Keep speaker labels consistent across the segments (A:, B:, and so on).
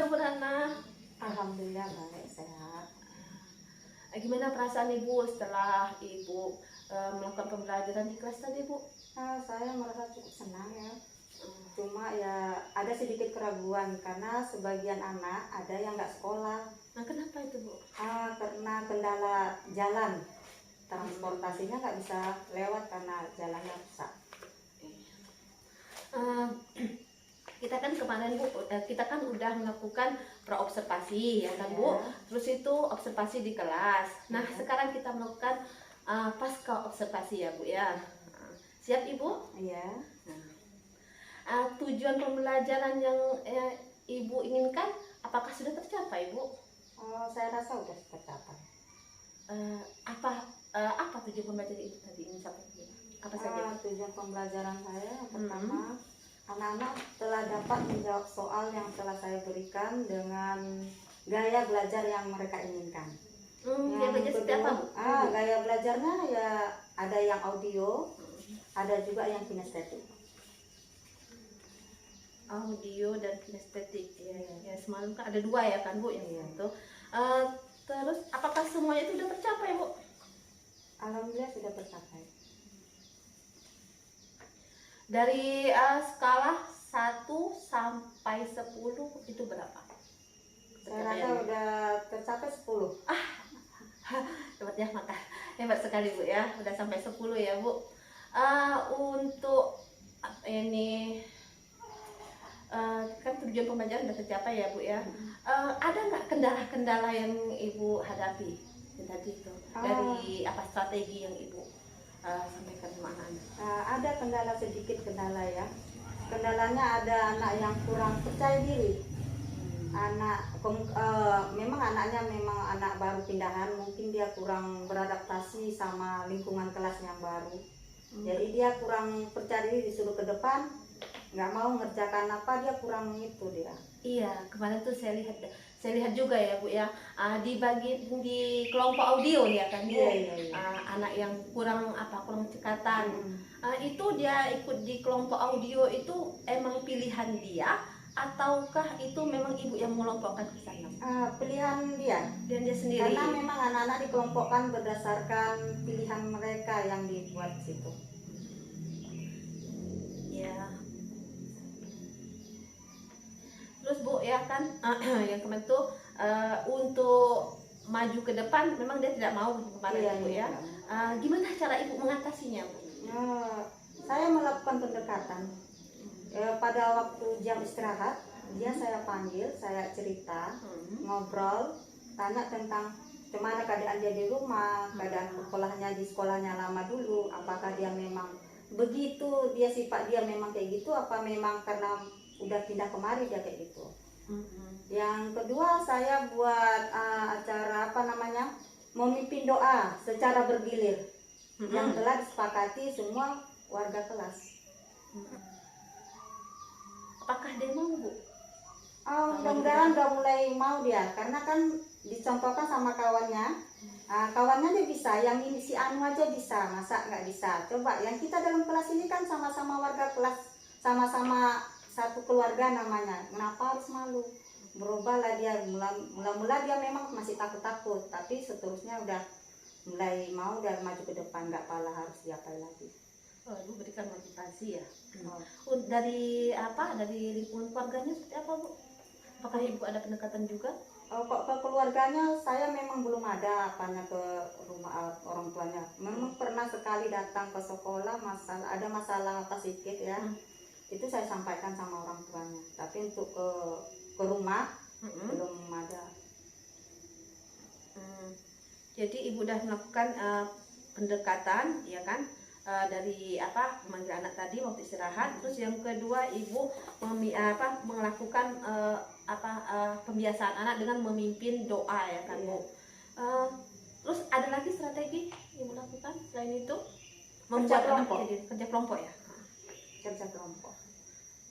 A: Bu Hana?
B: Alhamdulillah baik, sehat.
A: Gimana perasaan Ibu setelah Ibu melakukan pembelajaran di kelas tadi, Bu?
B: Saya merasa cukup senang ya. Cuma ya ada sedikit keraguan karena sebagian anak ada yang nggak sekolah.
A: Nah, kenapa itu, Bu?
B: Karena kendala jalan, transportasinya nggak bisa lewat karena jalannya rusak.
A: Eh, kita kan kemarin Bu, kita kan udah melakukan praobservasi ya kan Bu.
B: Ya.
A: Terus itu observasi di kelas. Nah,
B: Ya.
A: sekarang kita melakukan pasca observasi ya Bu ya. Siap Ibu?
B: Iya.
A: Tujuan pembelajaran yang Ibu inginkan apakah sudah tercapai Bu?
B: Saya rasa udah tercapai.
A: Apa tujuan pembelajaran Ibu tadi ingin sampaikan? Apa saja?
B: Tujuan pembelajaran saya yang pertama, anak-anak telah dapat menjawab soal yang telah saya berikan dengan gaya belajar yang mereka inginkan.
A: Gaya belajar seperti apa, Bu?
B: Gaya belajarnya ya ada yang audio, ada juga yang kinestetik.
A: Audio dan kinestetik ya, semalam kan ada 2 ya kan Bu yang itu. Terus apakah semuanya itu sudah tercapai Bu?
B: Alhamdulillah sudah tercapai.
A: Dari skala 1 sampai 10 itu berapa?
B: Saya rasa udah tercapai 10.
A: Hebat ya, maka hebat sekali Bu ya, udah sampai 10 ya Bu. Untuk ini kan tujuan pembelajaran sudah tercapai ya Bu ya. Ada nggak kendala-kendala yang Ibu hadapi tadi itu dari strategi yang Ibu sampaikan sama anak-anak?
B: Ada sedikit kendala ya. Kendalanya ada anak yang kurang percaya diri. Memang anaknya memang anak baru pindahan, mungkin dia kurang beradaptasi sama lingkungan kelas yang baru. Jadi dia kurang percaya diri, disuruh ke depan nggak mau ngerjakan apa, dia kurang itu dia.
A: Iya, kemarin tuh saya lihat juga ya Bu ya, di kelompok audio ya kan Bu.
B: Iya.
A: Anak yang kurang cekatan. Itu dia ikut di kelompok audio itu emang pilihan dia ataukah itu memang Ibu yang mengelompokkan ke sana?
B: Pilihan dia.
A: Dan dia sendiri.
B: Karena memang anak-anak dikelompokkan berdasarkan pilihan mereka yang dibuat situ.
A: Ya. Terus Bu ya kan yang kemarin tuh untuk maju ke depan memang dia tidak mau kemarin Bu ya. Gimana cara Ibu mengatasinya Bu?
B: Saya melakukan pendekatan. Pada waktu jam istirahat, dia saya panggil, saya cerita, ngobrol, tanya tentang gimana keadaan dia di rumah, keadaan di sekolahnya lama dulu, apakah dia memang begitu, dia sifat dia memang kayak gitu, apa memang karena udah pindah kemari dia kayak gitu. Yang kedua saya buat acara memimpin doa secara bergilir yang telah disepakati semua warga kelas.
A: Apakah dia mau Bu?
B: Mudah-mudahan udah mulai mau dia, karena kan dicontohkan sama kawannya. Kawannya dia bisa, yang ini si Anu aja bisa, masa nggak bisa? Coba yang kita dalam kelas ini kan sama-sama warga kelas, sama-sama satu keluarga namanya, kenapa harus malu? Berubahlah dia, mula-mula dia memang masih takut-takut, tapi seterusnya udah mulai mau dan maju ke depan, nggak pala harus diapain lagi.
A: Ibu berikan motivasi ya. Dari lingkungan keluarganya seperti apa Bu? Apakah Ibu ada pendekatan juga?
B: Kok ke keluarganya saya memang belum ada ke rumah orang tuanya. Memang pernah sekali datang ke sekolah, ada masalah apa sedikit ya. Itu saya sampaikan sama orang tuanya. Tapi untuk ke rumah belum ada.
A: Jadi Ibu udah melakukan pendekatan ya kan? Dari memanggil anak tadi waktu istirahat. Terus yang kedua Ibu melakukan pembiasaan anak dengan memimpin doa ya kan Bu. Terus ada lagi strategi Ibu lakukan selain itu? Membuat kerja kelompok ya?
B: Kerja kelompok.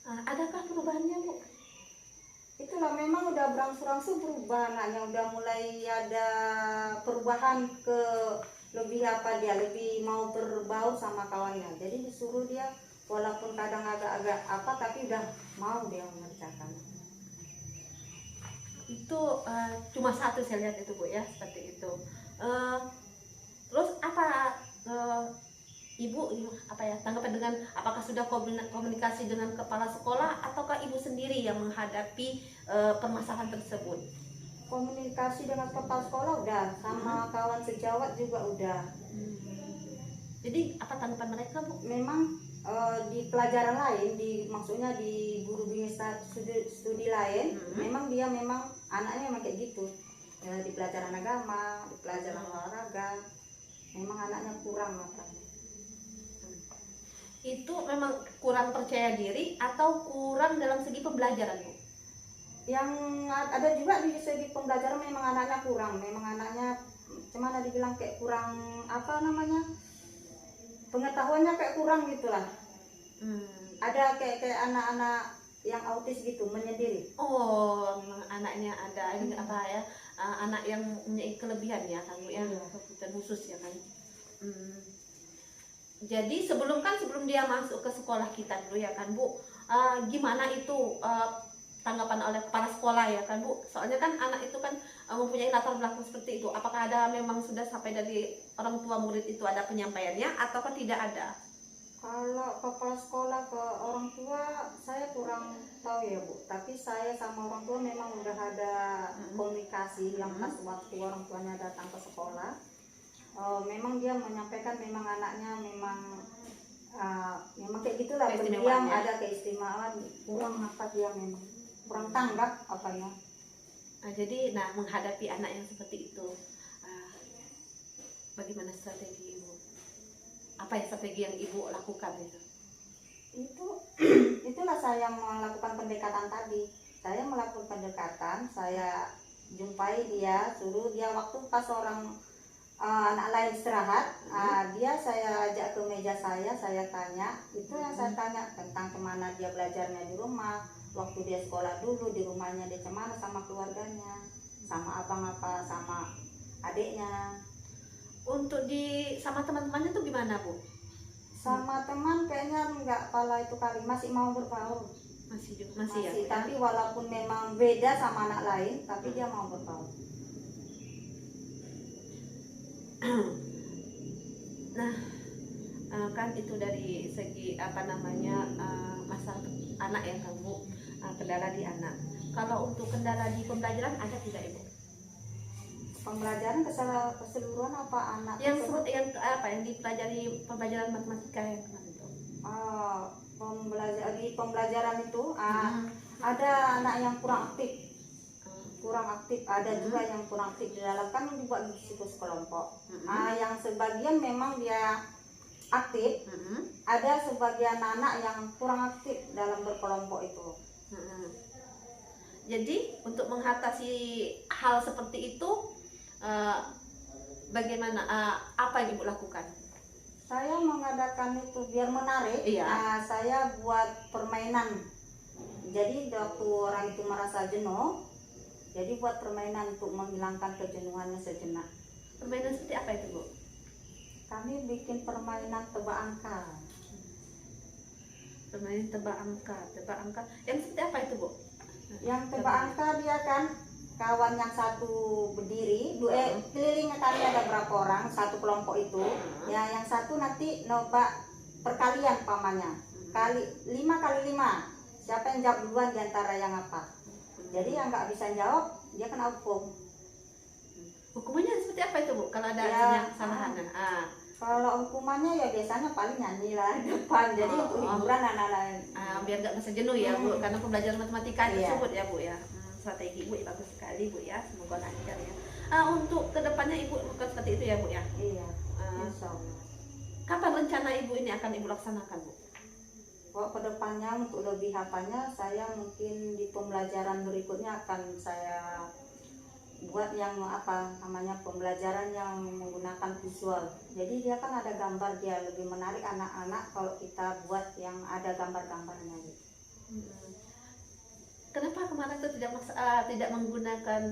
A: Adakah perubahannya Bu?
B: Itulah memang udah berangsur-angsur berubah, anaknya udah mulai ada perubahan ke lebih lebih mau berbaur sama kawannya. Jadi disuruh dia walaupun kadang agak-agak tapi udah mau dia mengerjakan.
A: Itu cuma satu saya lihat itu Bu ya, seperti itu. Eh, Terus apa Ibu apa ya tanggapan dengan apakah sudah komunikasi dengan kepala sekolah ataukah Ibu sendiri yang menghadapi permasalahan tersebut?
B: Komunikasi dengan kepala sekolah udah, sama kawan sejawat juga udah.
A: Jadi apa tanggapan mereka Bu?
B: Memang di pelajaran lain, maksudnya di guru biasa studi lain, memang anaknya memang kayak gitu. Di pelajaran agama, di pelajaran olahraga, memang anaknya kurang matanya.
A: Itu memang kurang percaya diri atau kurang dalam segi pembelajaran Bu?
B: Yang ada juga di segi pembelajaran memang anaknya kurang, memang anaknya cuman dibilang kayak kurang apa namanya, pengetahuannya kayak kurang gitulah. Ada kayak anak-anak yang autis gitu menyendiri.
A: Oh, memang anaknya ada ini apa ya, anak yang punya kelebihan ya kan Bu ya, kebutuhan khusus ya kan. Jadi sebelum dia masuk ke sekolah kita dulu ya kan Bu, gimana itu tanggapan oleh kepala sekolah ya kan Bu? Soalnya kan anak itu kan mempunyai latar belakang seperti itu. Apakah ada memang sudah sampai dari orang tua murid itu ada penyampaiannya ataukah tidak ada?
B: Kalau kepala sekolah ke orang tua saya kurang tahu ya Bu, tapi saya sama orang tua memang udah ada komunikasi yang pas waktu orang tuanya datang ke sekolah. Memang dia menyampaikan memang anaknya memang kayak gitulah, pendiam, ada keistimewaan, kurang apa dia memang kurang tanggap apa ya.
A: Jadi menghadapi anak yang seperti itu, bagaimana strategi Ibu? Apa yang strategi yang Ibu lakukan itu?
B: Itulah saya melakukan pendekatan tadi. Saya melakukan pendekatan, saya jumpai dia, suruh dia waktu pas anak lain istirahat, saya ajak ke meja saya tanya, itu yang saya tanya tentang kemana dia belajarnya di rumah, waktu dia sekolah dulu di rumahnya dia kemana sama keluarganya, sama abang apa, sama adiknya.
A: Untuk sama teman-temannya tuh gimana Bu?
B: Sama teman kayaknya enggak, pala itu kali masih mau berbaur.
A: Masih ya.
B: Tapi walaupun memang beda sama anak lain, tapi dia mau berbaur.
A: Nah, kan itu dari segi apa namanya masalah anak ya kan Bu, kendala di anak. Kalau untuk kendala di pembelajaran ada tidak Ibu?
B: Pembelajaran keseluruhan apa anak?
A: Yang dipelajari pembelajaran matematika yang kemarin itu?
B: Di pembelajaran itu ada anak yang kurang aktif, ada juga yang kurang aktif di dalam, kan dibuat siklus kelompok. Yang sebagian memang dia aktif, ada sebagian anak yang kurang aktif dalam berkelompok itu.
A: Jadi untuk mengatasi hal seperti itu bagaimana, apa yang Ibu lakukan?
B: Saya mengadakan itu biar menarik. Saya buat permainan. Jadi waktu orang itu merasa jenuh, jadi buat permainan untuk menghilangkan kejenuhannya sejenak.
A: Permainan seperti apa itu Bu?
B: Kami bikin permainan tebak angka.
A: Permainan tebak angka. Yang seperti apa itu Bu?
B: Yang tebak angka dia kan kawan yang satu berdiri, kelilingnya kali ada berapa orang satu kelompok itu. Yang satu nanti nebak perkalian pamannya. 5 kali 5. Siapa yang jawab duluan diantara yang apa? Jadi yang nggak bisa jawab dia kena hukum.
A: Hukumannya seperti apa itu Bu? Kalau ada kesalahan?
B: Kalau hukumannya ya biasanya paling nyanyi lah di depan. Jadi untuk hiburan anak-anak.
A: Biar nggak merasa jenuh ya Bu, karena pembelajaran matematika tersebut ya Bu ya. Strategi Ibu bagus sekali Bu ya, semoga lancar ya. Untuk kedepannya Ibu lakukan seperti itu ya Bu ya?
B: Iya. Insya Allah.
A: Kapan rencana Ibu ini akan Ibu laksanakan Bu?
B: Kedepannya untuk lebih apanya, saya mungkin di pembelajaran berikutnya akan saya buat yang pembelajaran yang menggunakan visual. Jadi dia kan ada gambar, dia lebih menarik anak-anak kalau kita buat yang ada gambar-gambarnya gitu.
A: Kenapa kemarin itu tidak menggunakan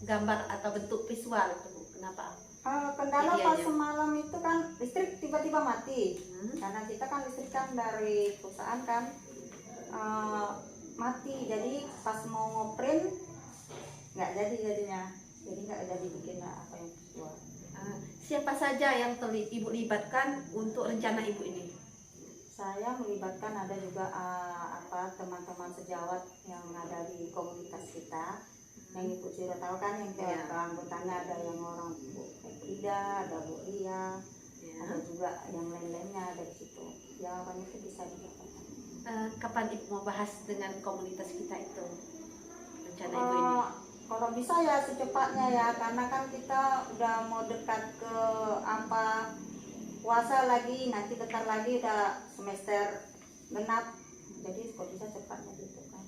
A: gambar atau bentuk visual itu Bu? Kenapa?
B: Kendala pas semalam itu kan listrik tiba-tiba mati. Karena kita kan listrik kan dari perusahaan kan mati. Jadi pas mau ngeprint nggak jadi jadinya, jadi nggak jadi bikin apa yang sesuai.
A: Siapa saja yang ibu libatkan untuk rencana ibu ini?
B: Saya melibatkan ada juga apa teman-teman sejawat yang ada di komunitas kita, yang Ibu Ciro tahu kan, yang anggotanya ada yang orang Bu Frida, ada Bu Lia, ada juga yang lain-lainnya dari situ. Ya banyak itu bisa didapatkan.
A: Kapan ibu mau bahas dengan komunitas kita itu rencana ibu ini?
B: Kalau bisa ya secepatnya ya, karena kan kita udah mau dekat ke apa puasa lagi, nanti bentar lagi udah semester genap, jadi kalau bisa cepatnya gitu kan.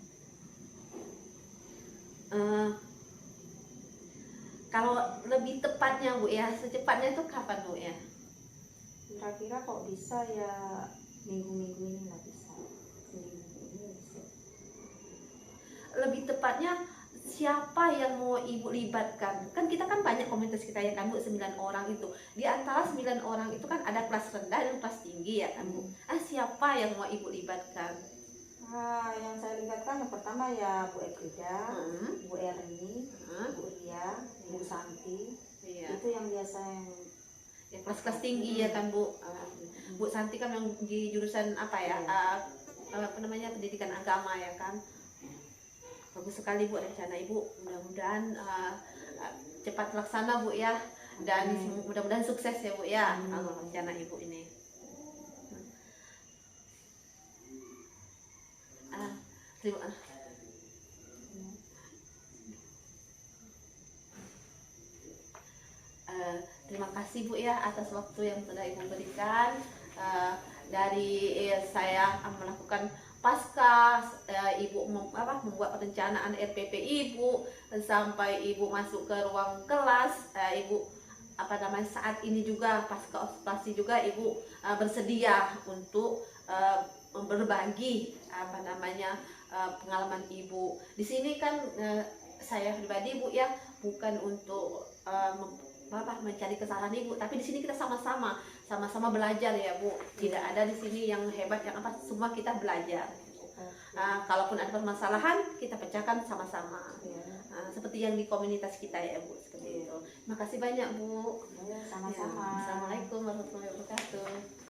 A: Kalau lebih tepatnya Bu ya, secepatnya itu kapan Bu ya?
B: Kira-kira kok bisa ya minggu-minggu ini lah bisa. Minggu ini bisa.
A: Lebih tepatnya siapa yang mau ibu libatkan? Kan kita kan banyak komunitas kita ya kan Bu, 9 orang itu. Di antara 9 orang itu kan ada kelas rendah dan kelas tinggi ya kan Bu. Siapa yang mau ibu libatkan?
B: Yang saya libatkan yang pertama ya Bu Ekrida, Bu Erni, Bu Ria, Bu Santi.
A: Iya.
B: Itu yang biasa yang
A: ya, kelas-kelas tinggi ya kan Bu. Bu Santi kan yang di jurusan apa ya? Apa namanya, pendidikan agama ya kan. Bagus sekali Bu rencana Ibu, mudah-mudahan cepat terlaksana Bu ya, dan mudah-mudahan sukses ya Bu ya rencana Ibu ini. Terima kasih Bu ya atas waktu yang sudah Ibu berikan. Dari saya melakukan pasca Ibu membuat perencanaan RPP Ibu sampai Ibu masuk ke ruang kelas, Ibu saat ini juga pasca ospasi juga Ibu bersedia untuk berbagi pengalaman Ibu. Di sini kan saya pribadi Bu ya, bukan untuk mencari kesalahan Ibu, tapi di sini kita sama-sama belajar ya Bu. Tidak ada di sini yang hebat yang semua kita belajar. Kalaupun ada permasalahan kita pecahkan sama-sama. Seperti yang di komunitas kita ya Bu, seperti itu. Terima kasih banyak Bu.
B: sama-sama.
A: Assalamualaikum warahmatullahi wabarakatuh.